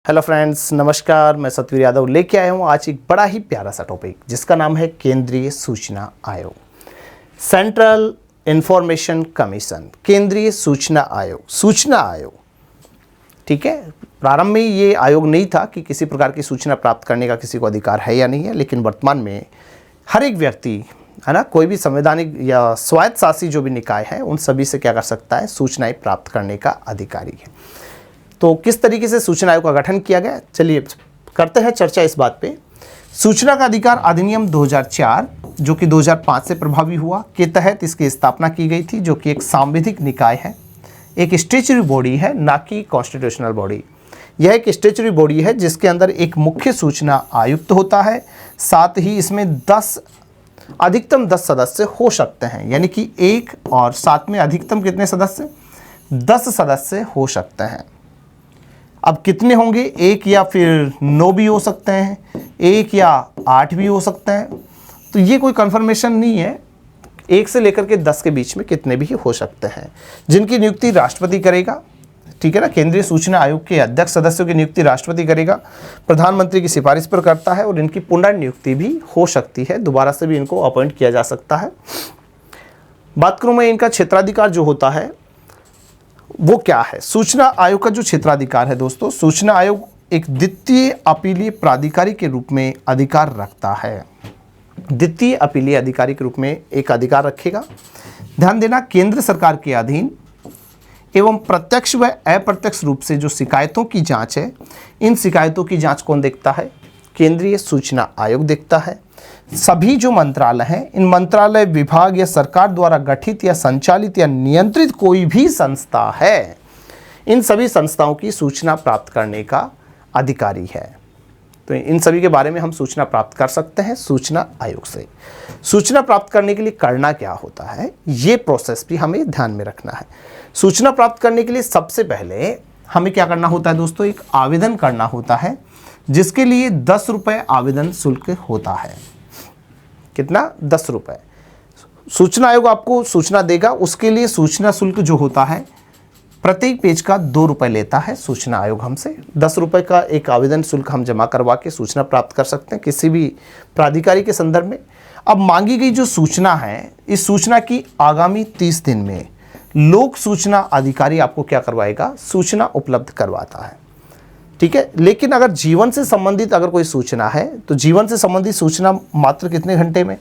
Hello friends, नमस्कार। मैं सतवीर यादव लेके आया हूँ आज एक बड़ा ही प्यारा सा टॉपिक जिसका नाम है केंद्रीय सूचना आयोग, सेंट्रल इंफॉर्मेशन कमीशन। केंद्रीय सूचना आयोग, सूचना आयोग, ठीक है। प्रारंभ में ये आयोग नहीं था कि किसी प्रकार की सूचना प्राप्त करने का किसी को अधिकार है या नहीं है, लेकिन वर्तमान में हर एक व्यक्ति है ना, कोई भी संवैधानिक या स्वायत्त शासी जो भी निकाय है उन सभी से क्या कर सकता है, सूचनाएं प्राप्त करने का अधिकारी है। तो किस तरीके से सूचना आयोग का गठन किया गया, चलिए करते हैं चर्चा इस बात पे। सूचना का अधिकार अधिनियम 2004 जो कि 2005 से प्रभावी हुआ के तहत इसकी स्थापना की गई थी, जो कि एक सांविधिक निकाय है, एक स्टैट्यूटरी बॉडी है, ना कि कॉन्स्टिट्यूशनल बॉडी। यह एक स्टैट्यूटरी बॉडी है जिसके अंदर एक मुख्य सूचना आयुक्त होता है, साथ ही इसमें अधिकतम 10 सदस्य हो सकते हैं, यानी कि एक और साथ में अधिकतम कितने सदस्य, 10 सदस्य हो सकते हैं। अब कितने होंगे, एक या फिर 9 भी हो सकते हैं, एक या 8 भी हो सकते हैं, तो ये कोई कंफर्मेशन नहीं है। 1 से लेकर के 10 के बीच में कितने भी हो सकते हैं, जिनकी नियुक्ति राष्ट्रपति करेगा, ठीक है ना। केंद्रीय सूचना आयोग के अध्यक्ष सदस्यों की नियुक्ति राष्ट्रपति करेगा, प्रधानमंत्री की सिफारिश पर करता है, और इनकी पुनर्नियुक्ति भी हो सकती है, दोबारा से भी इनको अपॉइंट किया जा सकता है। बात करूँ मैं इनका क्षेत्राधिकार जो होता है वो क्या है। सूचना आयोग का जो क्षेत्राधिकार है दोस्तों, सूचना आयोग एक द्वितीय अपीलीय प्राधिकारी के रूप में अधिकार रखता है। द्वितीय अपीलीय अधिकारी के रूप में एक अधिकार रखेगा। ध्यान देना, केंद्र सरकार के अधीन एवं प्रत्यक्ष व अप्रत्यक्ष रूप से जो शिकायतों की जांच है, इन शिकायतों की जांच कौन देखता है, केंद्रीय सूचना आयोग देखता है। सभी जो मंत्रालय हैं, इन मंत्रालय, विभाग या सरकार द्वारा गठित या संचालित या नियंत्रित कोई भी संस्था है, इन सभी संस्थाओं की सूचना प्राप्त करने का अधिकारी है। तो इन सभी के बारे में हम सूचना प्राप्त कर सकते हैं सूचना आयोग से। सूचना प्राप्त करने के लिए करना क्या होता है, ये प्रोसेस भी हमें ध्यान में रखना है। सूचना प्राप्त करने के लिए सबसे पहले हमें क्या करना होता है दोस्तों, एक आवेदन करना होता है, जिसके लिए 10 रुपये आवेदन शुल्क होता है। कितना, 10 रुपये। सूचना आयोग आपको सूचना देगा, उसके लिए सूचना शुल्क जो होता है प्रत्येक पेज का 2 रुपये लेता है सूचना आयोग हमसे। 10 रुपये का एक आवेदन शुल्क हम जमा करवा के सूचना प्राप्त कर सकते हैं किसी भी प्राधिकारी के संदर्भ में। अब मांगी गई जो सूचना है, इस सूचना की आगामी 30 दिन में लोक सूचना अधिकारी आपको क्या करवाएगा, सूचना उपलब्ध करवाता है, ठीक है। लेकिन अगर जीवन से संबंधित अगर कोई सूचना है, तो जीवन से संबंधित सूचना मात्र कितने घंटे में,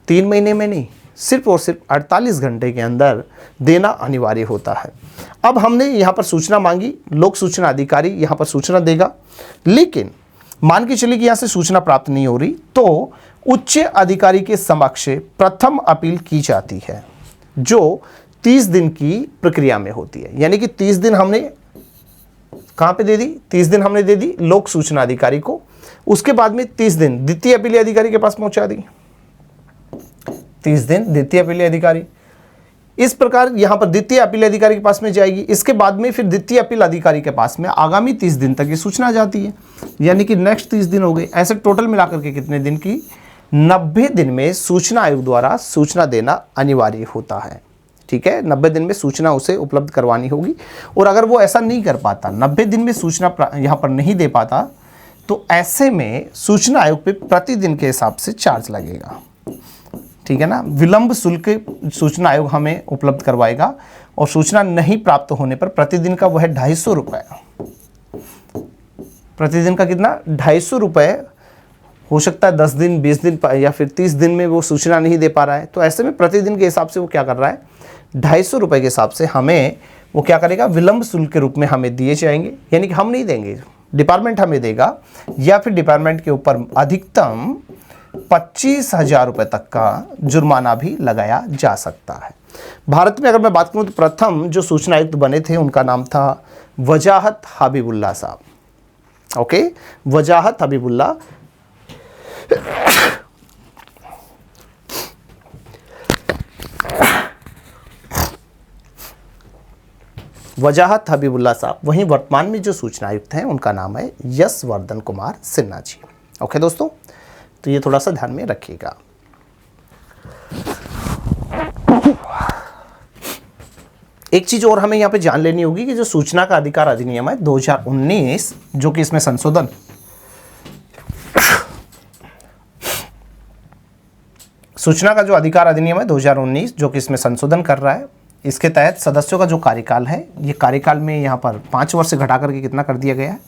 3 महीने में नहीं, सिर्फ और सिर्फ 48 घंटे के अंदर देना अनिवार्य होता है। अब हमने यहाँ पर सूचना मांगी, लोक सूचना अधिकारी यहाँ पर सूचना देगा, लेकिन मान के चलिए कि यहाँ से सूचना प्राप्त नहीं हो रही, तो उच्च अधिकारी के समक्ष प्रथम अपील की जाती है, जो 30 दिन की प्रक्रिया में होती है। यानी कि 30 दिन हमने कहाँ पे दे दी, 30 दिन हमने दे दी लोक सूचना अधिकारी को, उसके बाद में 30 दिन द्वितीय अपीलीय अधिकारी के पास पहुंचा दी, 30 दिन द्वितीय अपीलीय अधिकारी। इस प्रकार यहां पर द्वितीय अपीलीय अधिकारी के पास में जाएगी, इसके बाद में फिर द्वितीय अपील अधिकारी के पास में आगामी 30 दिन तक ये सूचना जाती है, यानी कि नेक्स्ट 30 दिन हो गए। ऐसे टोटल मिलाकर के कितने दिन की, 90 दिन में सूचना आयोग द्वारा सूचना देना अनिवार्य होता है, ठीक है। 90 दिन में सूचना उसे उपलब्ध करवानी होगी, और अगर वो ऐसा नहीं कर पाता, 90 दिन में सूचना यहाँ पर नहीं दे पाता, तो ऐसे में सूचना आयोग पे प्रतिदिन के हिसाब से चार्ज लगेगा, ठीक है ना। विलंब शुल्क सूचना आयोग हमें उपलब्ध करवाएगा, और सूचना नहीं प्राप्त होने पर प्रतिदिन का वह है 250 रुपये। प्रतिदिन का कितना, 250 रुपये। हो सकता है 10 दिन, 20 दिन या फिर 30 दिन में वो सूचना नहीं दे पा रहा है, तो ऐसे में प्रतिदिन के हिसाब से वो क्या कर रहा है, 250 रुपये के हिसाब से हमें वो क्या करेगा, विलंब शुल्क के रूप में हमें दिए जाएंगे। यानी कि हम नहीं देंगे, डिपार्टमेंट हमें देगा, या फिर डिपार्टमेंट के ऊपर अधिकतम 25,000 रुपये तक का जुर्माना भी लगाया जा सकता है। भारत में अगर मैं बात करूँ तो प्रथम जो सूचना आयुक्त बने थे उनका नाम था वजाहत हबीबुल्ला साहब, ओके, वजाहत हबीबुल्ला। वजाहत हबीबुल्ला साहब। वहीं वर्तमान में जो सूचना आयुक्त हैं उनका नाम है यशवर्धन कुमार सिन्हा जी, ओके दोस्तों, तो ये थोड़ा सा ध्यान में रखिएगा। एक चीज और हमें यहाँ पे जान लेनी होगी कि जो सूचना का अधिकार अधिनियम है 2019, जो कि इसमें संशोधन सूचना का जो अधिकार अधिनियम है 2019, जो कि इसमें संशोधन कर रहा है, इसके तहत सदस्यों का जो कार्यकाल है, ये कार्यकाल में यहाँ पर 5 वर्ष से घटा करके कितना कर दिया गया है,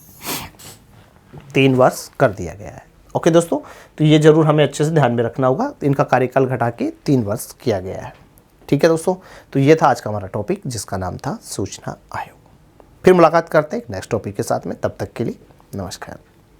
3 वर्ष कर दिया गया है। ओके दोस्तों, तो ये जरूर हमें अच्छे से ध्यान में रखना होगा, इनका कार्यकाल घटा के 3 वर्ष किया गया है। ठीक है दोस्तों, तो ये था आज का हमारा टॉपिक जिसका नाम था सूचना आयोग। फिर मुलाकात करते हैं एक नेक्स्ट टॉपिक के साथ में, तब तक के लिए नमस्कार।